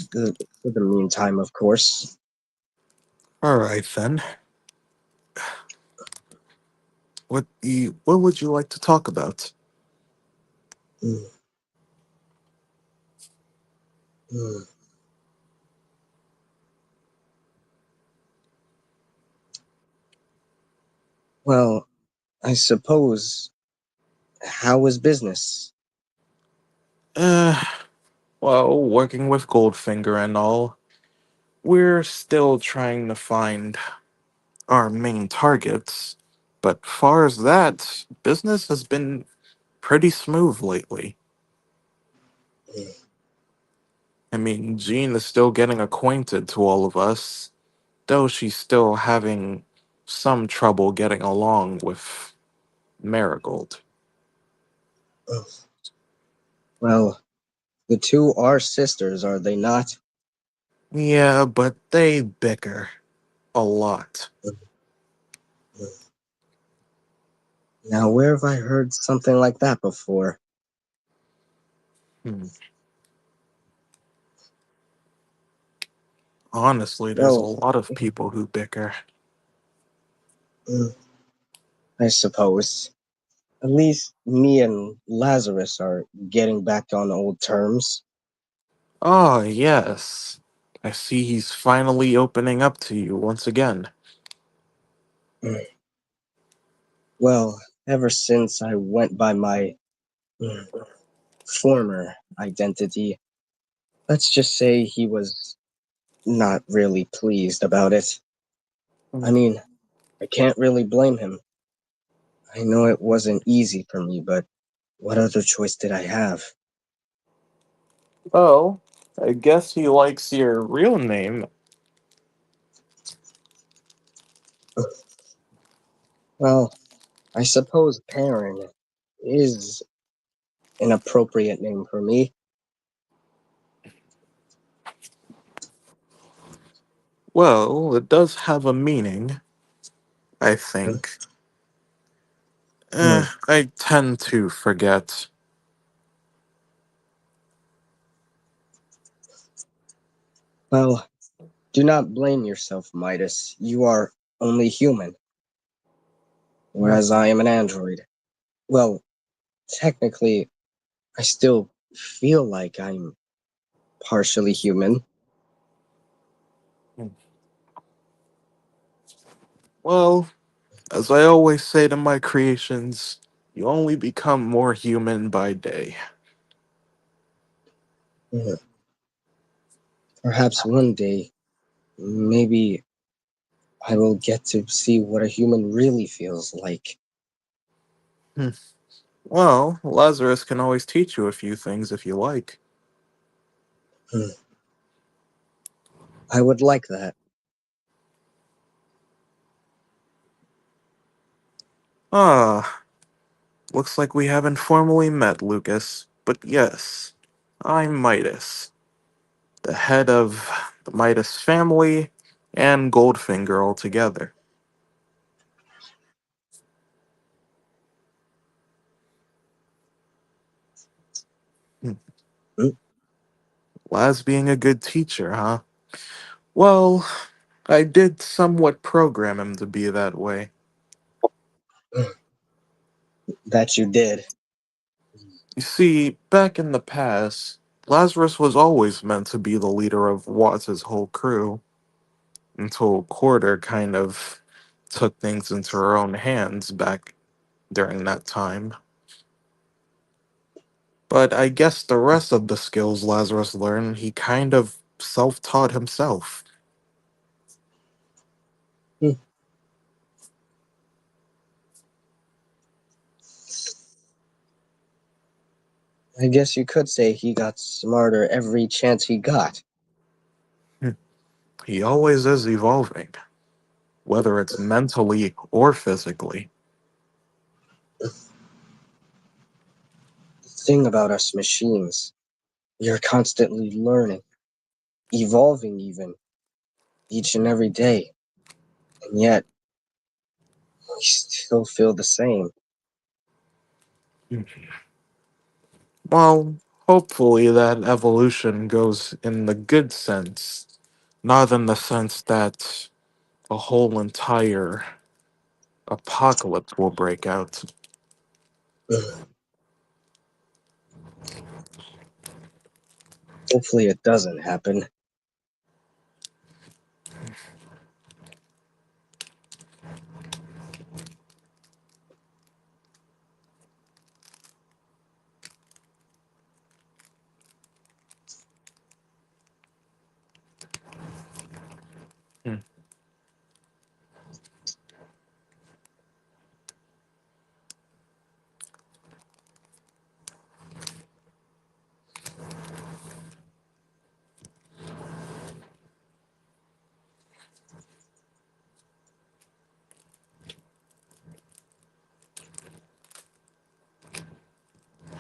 for the meantime, of course.
Alright then. What would you like to talk about?
Mm, mm. Well, I suppose, how is business?
Uh well, working with Goldfinger and all, we're still trying to find our main targets. But far as that, business has been pretty smooth lately.
Mm,
I mean, Jean is still getting acquainted to all of us, though she's still having some trouble getting along with Marigold.
mm. Well, the two are sisters, are they not?
Yeah, but they bicker a lot.
Mm, mm. Now, where have I heard something like that before?
Hmm. Honestly, there's a
Well,
lot of people who bicker.
mm, I suppose. At least me and Lazarus are getting back on old terms.
Ah, yes. I see he's finally opening up to you once again.
Mm. Well, ever since I went by my mm, former identity, let's just say he was not really pleased about it. I
Hmm.
mean, I can't really blame him. I know it wasn't easy for me, but what other choice did I have?
Oh, I guess he likes your real name.
Well, I suppose Perrin is. an appropriate name for me.
Well, it does have a meaning, I think.
Hmm.
I tend to forget.
Well, do not blame yourself, Midas. You are only human, whereas I am an android. Well, technically, I still feel like I'm partially human.
Well, as I always say to my creations, you only become more human by day.
Hmm. Perhaps one day, maybe I will get to see what a human really feels like.
Hmm. Well, Lazarus can always teach you a few things if you like.
Hmm. I would like that.
Ah, looks like we haven't formally met, Lucas. But yes, I'm Midas, the head of the Midas family and Goldfinger altogether. Hmm.
Hmm.
Laz being a good teacher, huh? Well, I did somewhat program him to be that way.
That you did.
You see, back in the past, Lazarus was always meant to be the leader of Watts' whole crew, until Quarter kind of took things into her own hands back during that time. But I guess the rest of the skills Lazarus learned, he kind of self taught himself.
Hmm. I guess you could say he got smarter every chance he got.
He always is evolving, whether it's mentally or physically.
The thing about us machines, we are constantly learning, evolving even, each and every day. And yet, we still feel the same.
Well, hopefully that evolution goes in the good sense, not in the sense that a whole entire apocalypse will break out.
Hopefully it doesn't happen.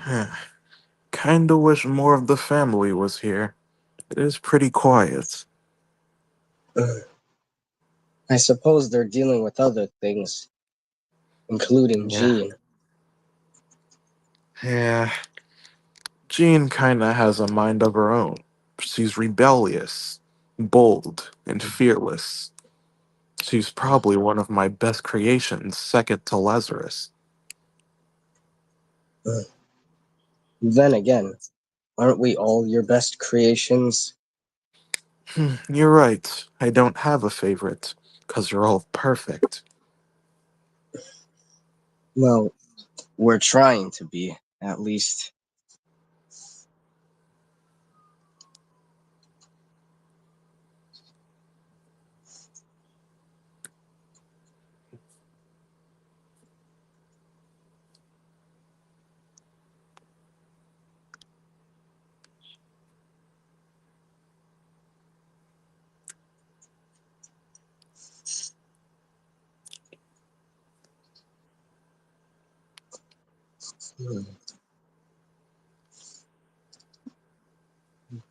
Hmm. Kinda wish more of the family was here. It is pretty quiet.
I suppose they're dealing with other things, including
Yeah.
Jean.
Yeah. Jean kinda has a mind of her own. She's rebellious, bold, and fearless. She's probably one of my best creations, second to Lazarus.
Then again, aren't we all your best creations?
You're right. I don't have a favorite, because you're all perfect.
Well, we're trying to be, at least.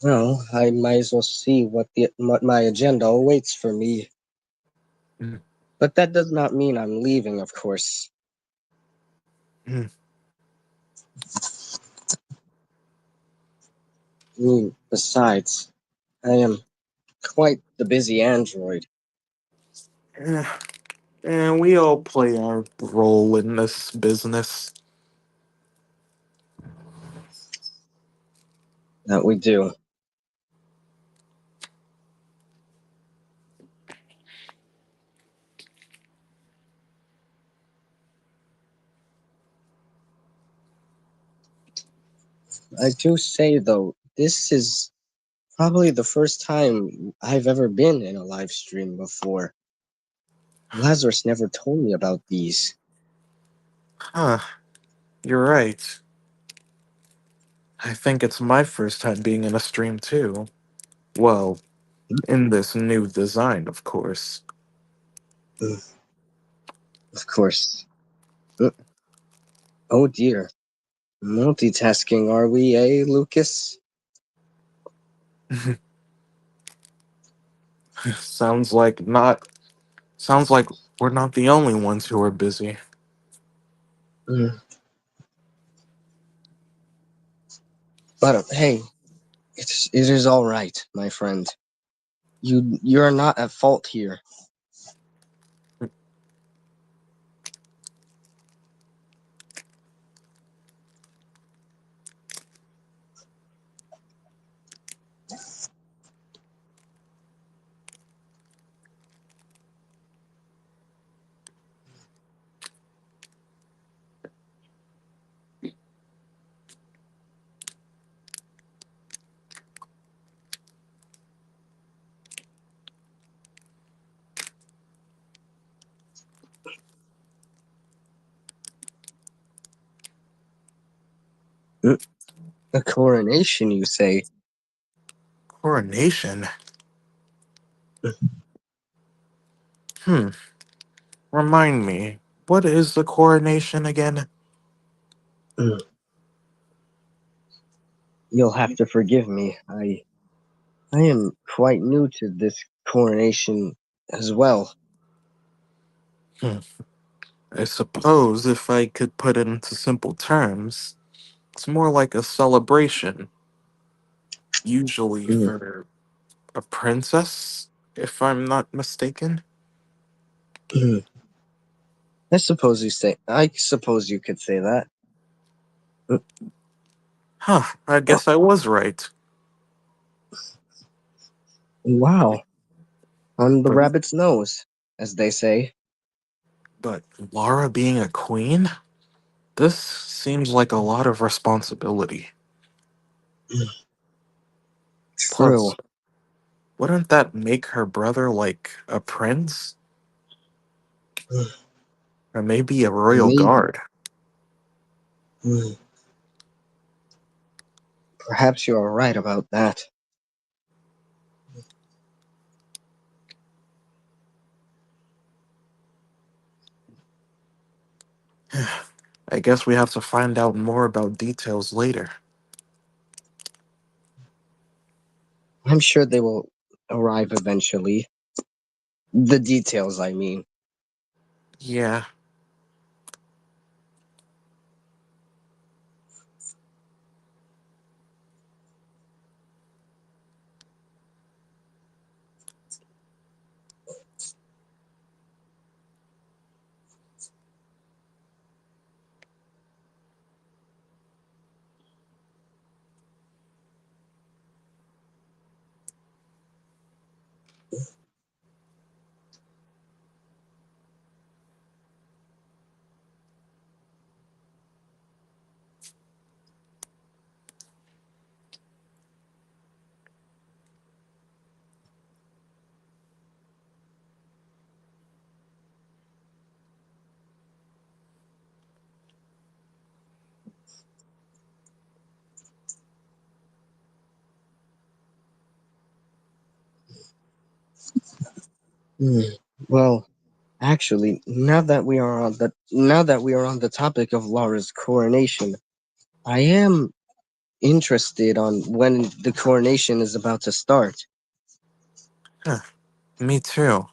Well, I might as well see what my agenda awaits for me.
Mm,
But that does not mean I'm leaving, of course.
mm.
Besides, I am quite the busy android.
Eh, and we all play our role in this business.
That we do. I do say though, this is probably the first time I've ever been in a live stream before. Lazarus never told me about these.
Huh, you're right. I think it's my first time being in a stream too. Well, in this new design, of course.
Mm, of course. Mm, oh dear. Multitasking, are we, Lucas?
Sounds like not. Sounds like we're not the only ones who are busy.
Mm, but hey, it is all right, my friend. You're not at fault here. Mm, a coronation, you say?
Coronation?
Mm,
Hmm. Remind me, what is the coronation again?
mm. You'll have to forgive me. I am quite new to this coronation as well.
Hmm. I suppose if I could put it into simple terms, it's more like a celebration, usually
Mm,
for a princess, if I'm not mistaken.
mm. I suppose you could say that. Mm,
Huh, I
oh,
guess I was right.
wow. On the
But
rabbit's nose, as they say.
but Laura being a queen? This seems like a lot of responsibility.
Mm, true.
Plus, wouldn't that make her brother like a prince?
Mm,
Or maybe a royal
maybe.
guard?
Mm, perhaps you are right about that.
I guess we have to find out more about details later.
I'm sure they will arrive eventually. The details, I mean.
Yeah.
Mm, well, actually, now that we are on the topic of Laura's coronation, I am interested on when the coronation is about to start.
Huh, me too.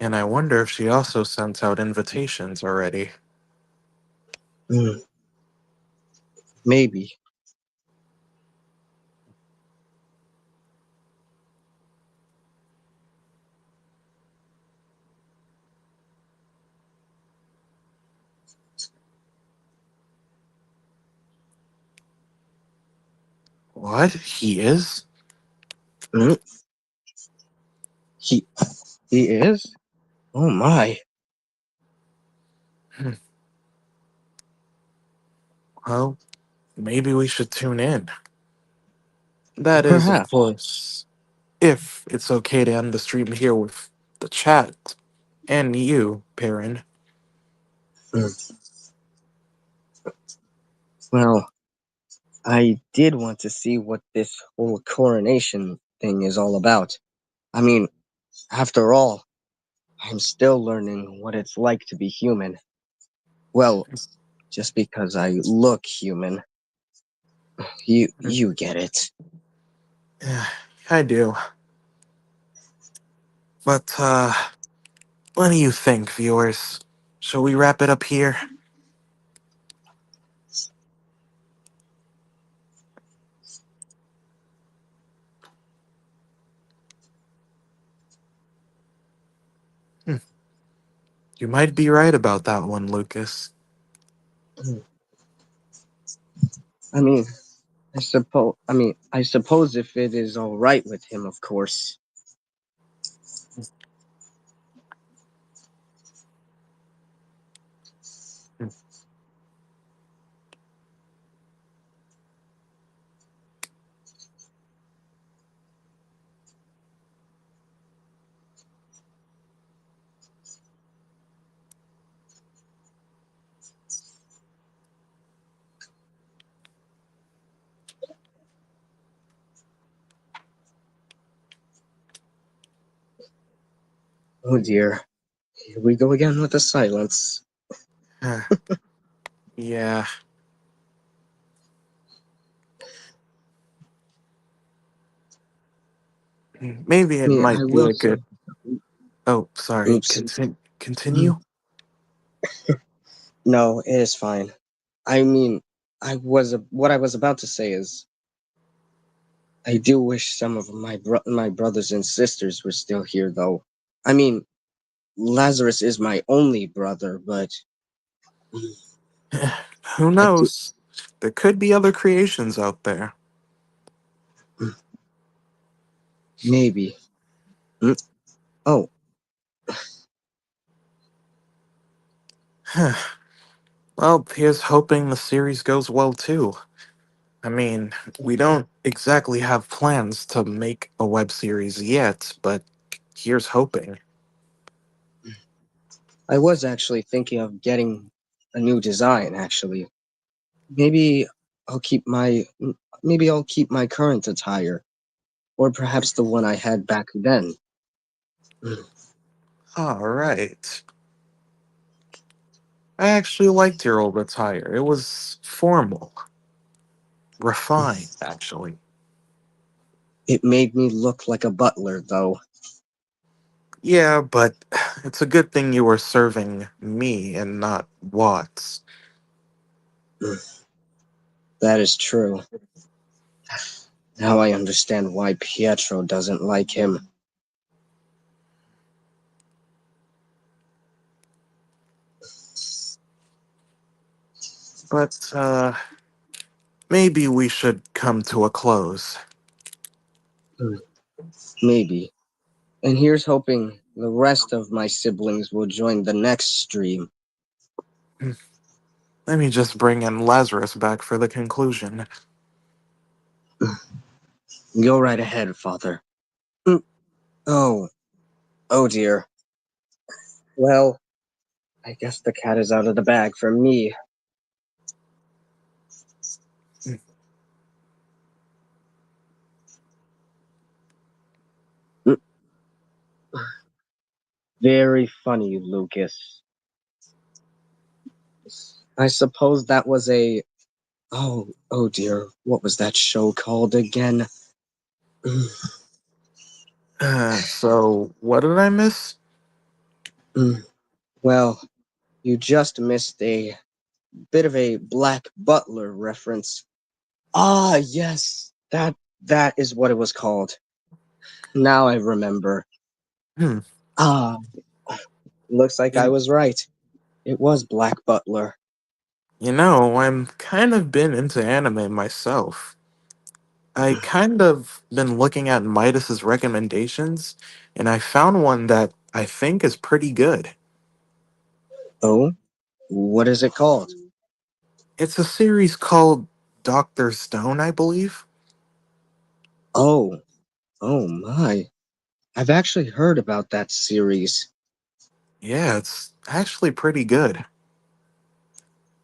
And I wonder if she also sent out invitations already.
Hmm, maybe.
What? He is?
Hmm, he he is? Oh my.
Hmm, well, maybe we should tune in. That is, of
Perhaps.
course, if it's okay to end the stream here with the chat and you, Perrin.
Hmm, well, I did want to see what this whole coronation thing is all about. I mean, after all, I'm still learning what it's like to be human. Well, just because I look human. You get it.
Yeah, I do. But, what do you think, viewers? Shall we wrap it up here? Hmm, you might be right about that one, Lucas.
I mean, I suppose if it is all right with him, of course.
Hmm,
Oh dear. Here we go again with the silence.
huh, yeah, maybe
I
it
mean, I
might be
will
a
say,
good. Oh, sorry.
oops.
Continue.
No, it is fine. I mean, what I was about to say is, I do wish some of my brothers and sisters were still here, though. I mean, Lazarus is my only brother, but
Who
I do
knows? There could be other creations out there.
maybe. Hmm? Oh,
Well, here's hoping the series goes well too. I mean, we don't exactly have plans to make a web series yet, but here's hoping.
I was actually thinking of getting a new design. Actually, maybe I'll keep my maybe I'll keep my current attire, or perhaps the one I had back then. Hmm.
Alright. I actually liked your old attire. It was formal, refined, actually.
It made me look like a butler, though.
Yeah, but it's a good thing you were serving me and not Watts.
Hmm. That is true. Now I understand why Pietro doesn't like him.
But, maybe we should come to a close.
Hmm. Maybe. And here's hoping the rest of my siblings will join the next stream.
Let me just bring in Lazarus back for the conclusion.
Go right ahead, Father. Hmm. Oh, oh dear. Well, I guess the cat is out of the bag for me. Hmm. Very funny, Lucas. I suppose that was a Oh dear. What was that show called again? Mm,
So, what did I miss?
mm. Well, you just missed a bit of a Black Butler reference. Ah, yes. That is what it was called. Now I remember.
Hmm.
Ah, looks like I
You,
was right. It was Black Butler.
I'm kind of been into anime myself. I kind of been looking at Midas's recommendations, and I found one that I think is pretty good.
Oh, what is it called?
It's a series called Doctor Stone, I believe.
Oh, oh my. I've actually heard about that series.
Yeah, it's actually pretty good.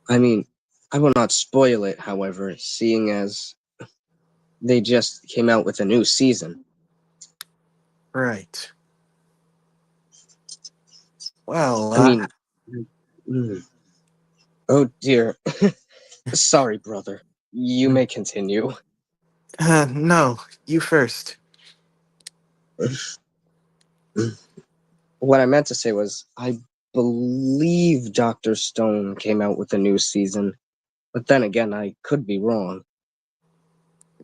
I mean, I will not spoil it, however, seeing as they just came out with a new season.
Right. Well,
I mean, mm, oh dear. Sorry, brother. You may continue.
no, you first.
What I meant to say was, I believe Dr. Stone came out with a new season, but then again, I could be wrong.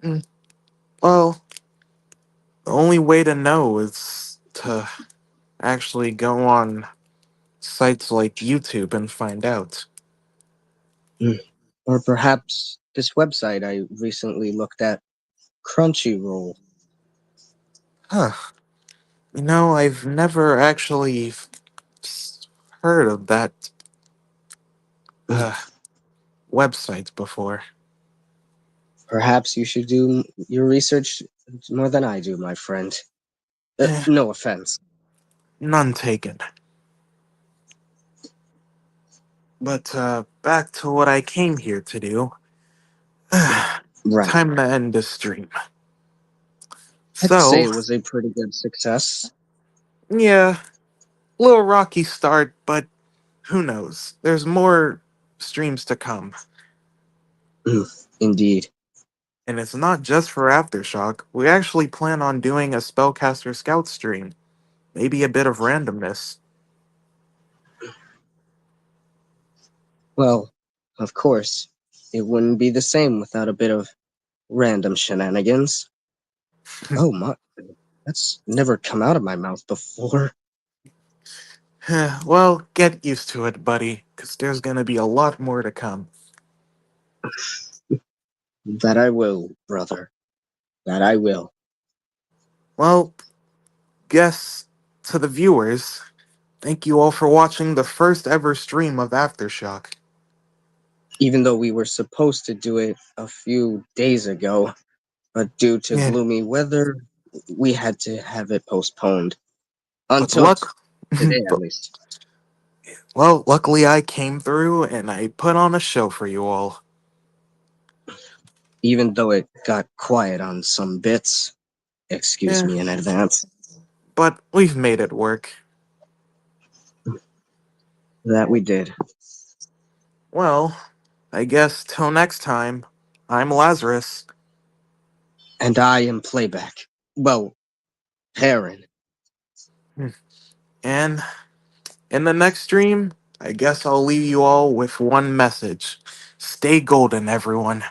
Mm, Well, the only way to know is to actually go on sites like YouTube and find out.
Mm. Or perhaps this website I recently looked at, Crunchyroll.
Huh. I've never actually heard of that
Mm.
uh, website before.
Perhaps you should do your research more than I do, my friend.
Eh,
No offense.
none taken. But back to what I came here to do.
Right.
Time to end the stream.
I'd say
So,
it was a pretty good success.
yeah, little rocky start, but who knows? There's more streams to come.
Mm. Indeed.
And it's not just for Aftershock. We actually plan on doing a Spellcaster Scout stream. Maybe a bit of randomness.
Well, of course, it wouldn't be the same without a bit of random shenanigans. Oh my, that's never come out of my mouth before.
Well, get used to it, buddy, because there's gonna be a lot more to come.
That I will, brother. That I will.
Well, guess to the viewers, thank you all for watching the first ever stream of Aftershock.
Even though we were supposed to do it a few days ago, but due to
Yeah,
gloomy weather, we had to have it postponed.
but
Until
luck.
today, at
but,
least.
well, luckily I came through and I put on a show for you all.
Even though it got quiet on some bits. Excuse
Yeah,
me in advance.
but we've made it work.
That we did.
Well, I guess till next time, I'm Lazarus.
And I am playback. Well, Heron.
And in the next stream, I guess I'll leave you all with one message. Stay golden, everyone.